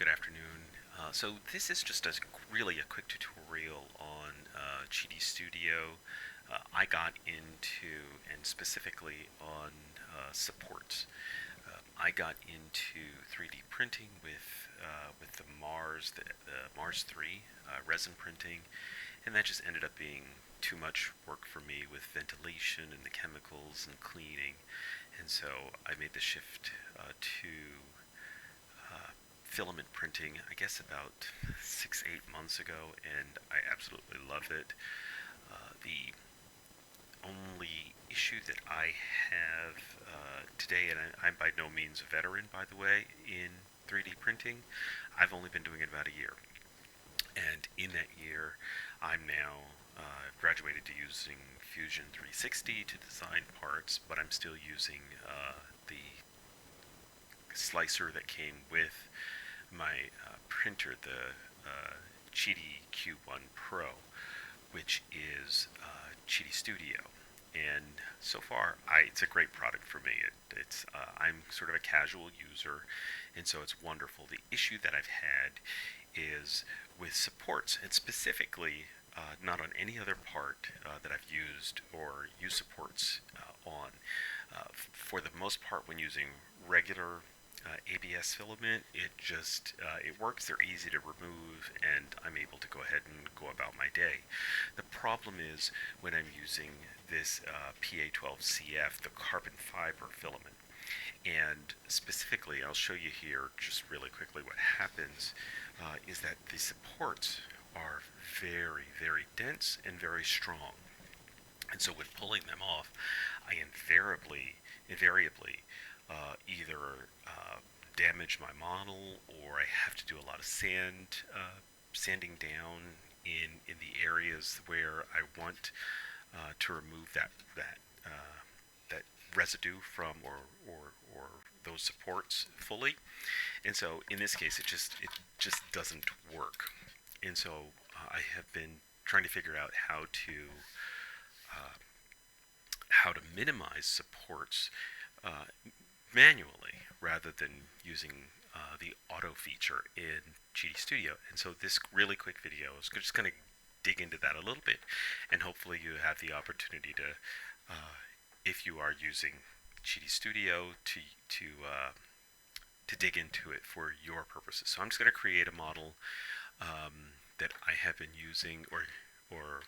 Good afternoon. So this is just really a quick tutorial on QiDiStudio. I got into, and specifically on supports. I got into 3D printing with the Mars 3 resin printing, and that just ended up being too much work for me with ventilation and the chemicals and cleaning, and so I made the shift to filament printing, I guess about 6, 8 months ago, and I absolutely love it. The only issue that I have today, and I'm by no means a veteran, by the way, in 3D printing. I've only been doing it about a year, and in that year, I'm now graduated to using Fusion 360 to design parts, but I'm still using the slicer that came with my printer, the QiDi Q1 Pro, which is QiDiStudio. And so far, it's a great product for me. I'm sort of a casual user, and so it's wonderful. The issue that I've had is with supports, and specifically not on any other part that I've used or used supports on. For the most part, when using regular ABS filament, it works. They're easy to remove, and I'm able to go ahead and go about my day. The problem is when I'm using this PA12CF, the carbon fiber filament, and specifically, I'll show you here just really quickly what happens is that the supports are very, very dense and very strong. And so when pulling them off, I invariably either damage my model, or I have to do a lot of sanding down in the areas where I want to remove that residue from or those supports fully. And so in this case, it just doesn't work. And so I have been trying to figure out how to minimize supports manually rather than using the auto feature in QiDiStudio. And so this really quick video is just going to dig into that a little bit, and hopefully you have the opportunity to, if you are using QiDiStudio, to dig into it for your purposes. So I'm just going to create a model that I have been using, or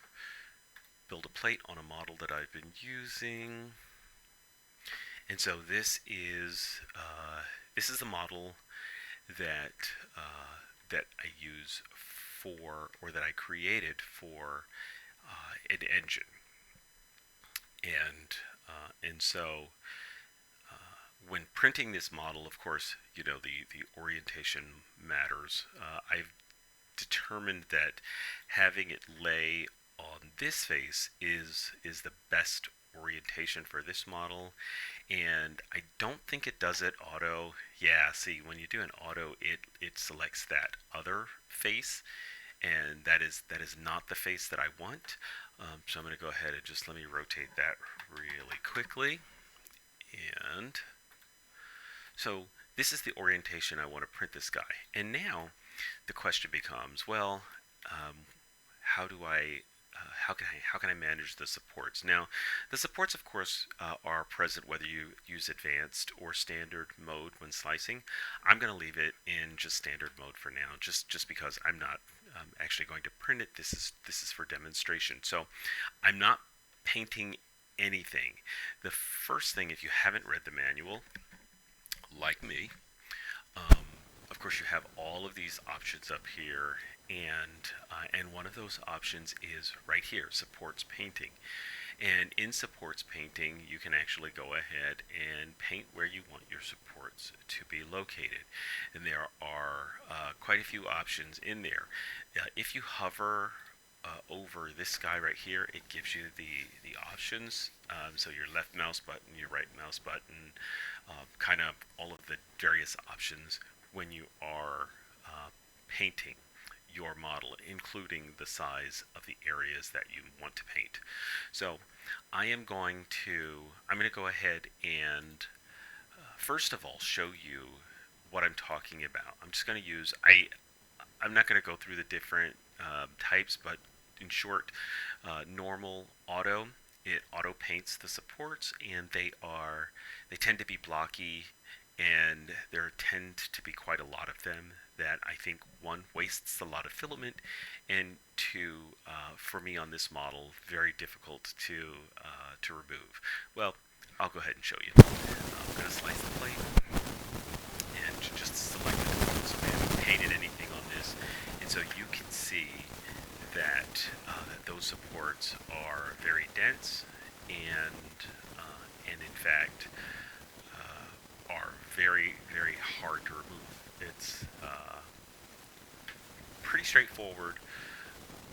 build a plate on a model that I've been using. And so this is the model that I use for, or that I created for an engine. And so when printing this model, of course, the orientation matters. I've determined that having it lay on this face is the best orientation for this model, and I don't think it does it auto. Yeah, see, when you do an auto, it selects that other face, and that is not the face that I want. So I'm going to go ahead and just let me rotate that really quickly. And so this is the orientation I want to print this guy. And now the question becomes, well, how can I manage the supports? Now, the supports, of course, are present whether you use advanced or standard mode when slicing. I'm going to leave it in just standard mode for now, just because I'm not actually going to print it. This is for demonstration. So I'm not painting anything. The first thing, if you haven't read the manual, like me, of course, you have all of these options up here, and one of those options is right here, supports painting. And in supports painting, you can actually go ahead and paint where you want your supports to be located. And there are quite a few options in there. If you hover over this guy right here, it gives you the options. So your left mouse button, your right mouse button, kind of all of the various options when you are painting your model, including the size of the areas that you want to paint. So I'm going to go ahead and first of all show you what I'm talking about. I'm just going to use, I'm not going to go through the different types, but in short, normal auto, it auto paints the supports, and they tend to be blocky, and there tend to be quite a lot of them that I think, one, wastes a lot of filament, and two, for me on this model, very difficult to remove. Well, I'll go ahead and show you. I'm going to slice the plate and just select it. So I haven't painted anything on this, and so you can see that those supports are very dense, and in fact are very, very hard to remove. It's pretty straightforward,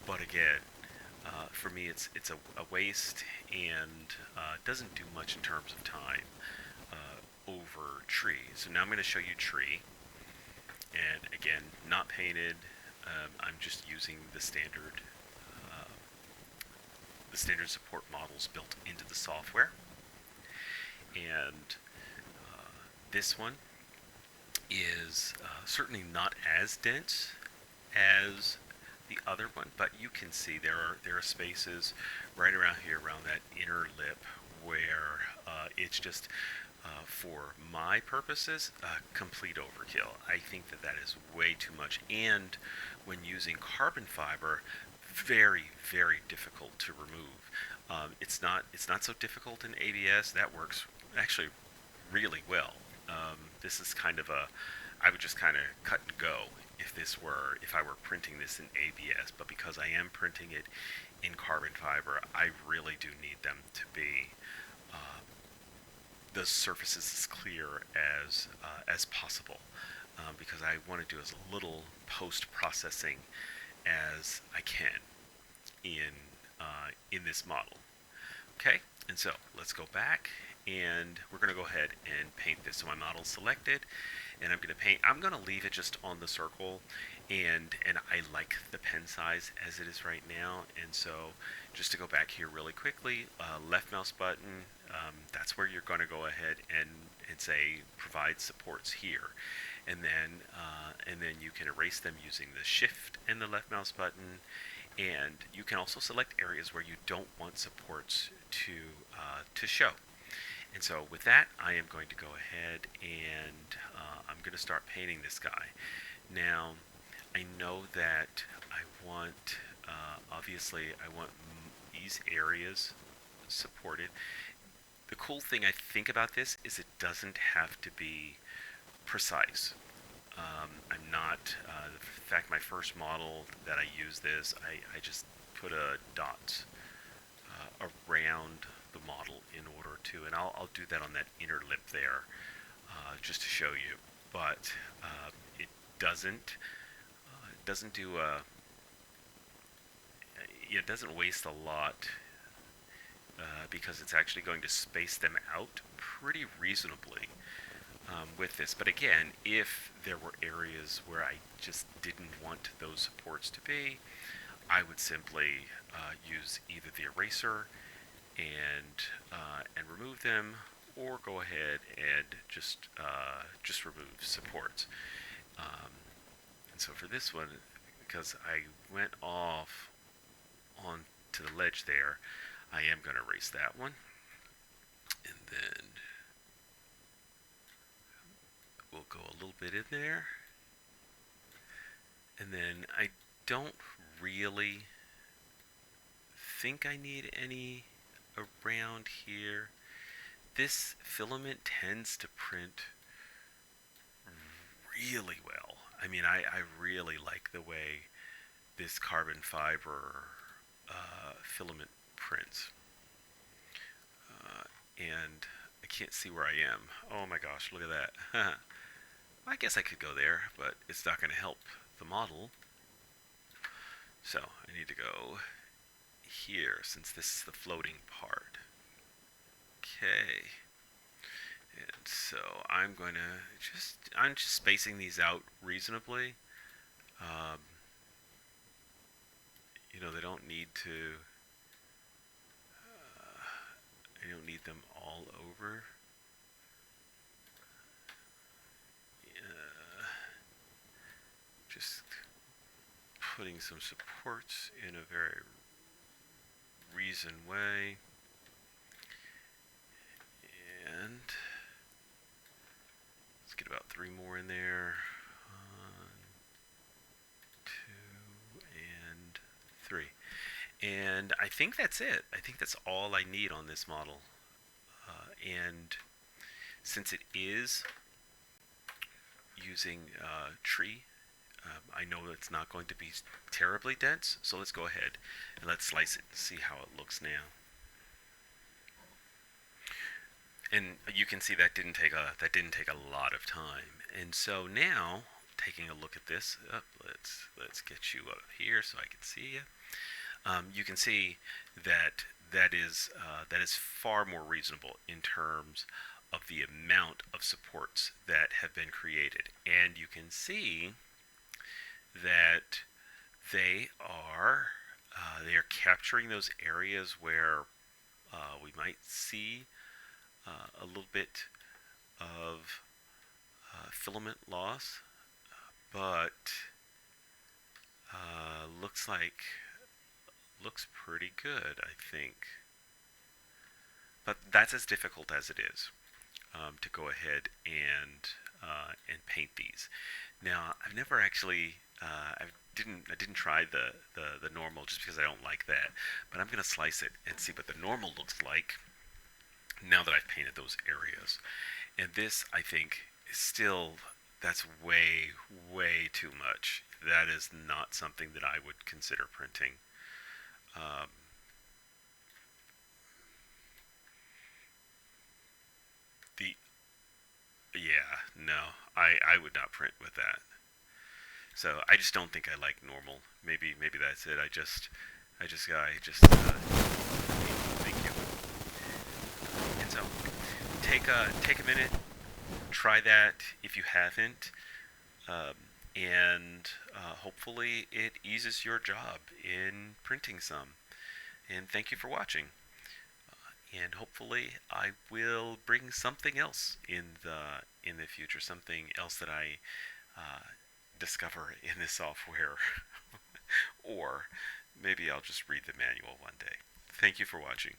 but again, for me, it's a waste, and doesn't do much in terms of time over tree. So now I'm going to show you tree, and again, not painted. I'm just using the standard support models built into the software, and this one is certainly not as dense as the other one, but you can see there are spaces right around here, around that inner lip, where it's just for my purposes complete overkill. I think that is way too much, and when using carbon fiber, very, very difficult to remove. It's not so difficult in ABS. That works actually really well. This is kind of I would just kind of cut and go if I were printing this in ABS, but because I am printing it in carbon fiber, I really do need them to be the surfaces as clear as possible, because I want to do as little post-processing as I can in this model. Okay, and so let's go back, and we're going to go ahead and paint this. So my model's selected, and I'm going to paint. I'm going to leave it just on the circle, and I like the pen size as it is right now. And so just to go back here really quickly, left mouse button, that's where you're going to go ahead and say provide supports here, and then you can erase them using the shift and the left mouse button. And you can also select areas where you don't want supports to show. And so with that, I am going to go ahead and I'm going to start painting this guy. Now, I know that I want, obviously, I want these areas supported. The cool thing I think about this is it doesn't have to be precise. I'm not, in fact, my first model that I use this, I just put a dot around the model in order to, and I'll do that on that inner lip there, just to show you. But it doesn't do it doesn't waste a lot, because it's actually going to space them out pretty reasonably with this. But again, if there were areas where I just didn't want those supports to be, I would simply use either the eraser and remove them, or go ahead and just remove supports. And so for this one, because I went off onto the ledge there, I am going to erase that one, and then we'll go a little bit in there, and then I don't really think I need any around here. This filament tends to print really well. I mean, I really like the way this carbon fiber filament prints. And I can't see where I am. Oh my gosh, look at that. I guess I could go there, but it's not going to help the model. So I need to go here, since this is the floating part. Okay. And so I'm going to I'm just spacing these out reasonably. They don't need to, I don't need them all over. putting some supports in a very reasoned way. And let's get about 3 more in there. 1, 2, and 3. And I think that's it. I think that's all I need on this model. And since it is using tree, I know it's not going to be terribly dense, so let's go ahead and let's slice it and see how it looks now. And you can see that didn't take a lot of time. And so now, taking a look at this, let's get you up here so I can see you. You can see that that is far more reasonable in terms of the amount of supports that have been created, and you can see that they are capturing those areas where we might see a little bit of filament loss, but looks pretty good, I think. But that's as difficult as it is to go ahead and paint these. Now, I've never actually I didn't try the normal just because I don't like that. But I'm gonna slice it and see what the normal looks like now that I've painted those areas. And this, I think, is still, that's way too much. That is not something that I would consider printing. The Yeah, no, I would not print with that. So I just don't think I like normal. Maybe that's it. Thank you. And so take a minute, try that if you haven't, um, and hopefully it eases your job in printing some. And thank you for watching. And hopefully I will bring something else in the future, something else that I discover in this software, or maybe I'll just read the manual one day. Thank you for watching.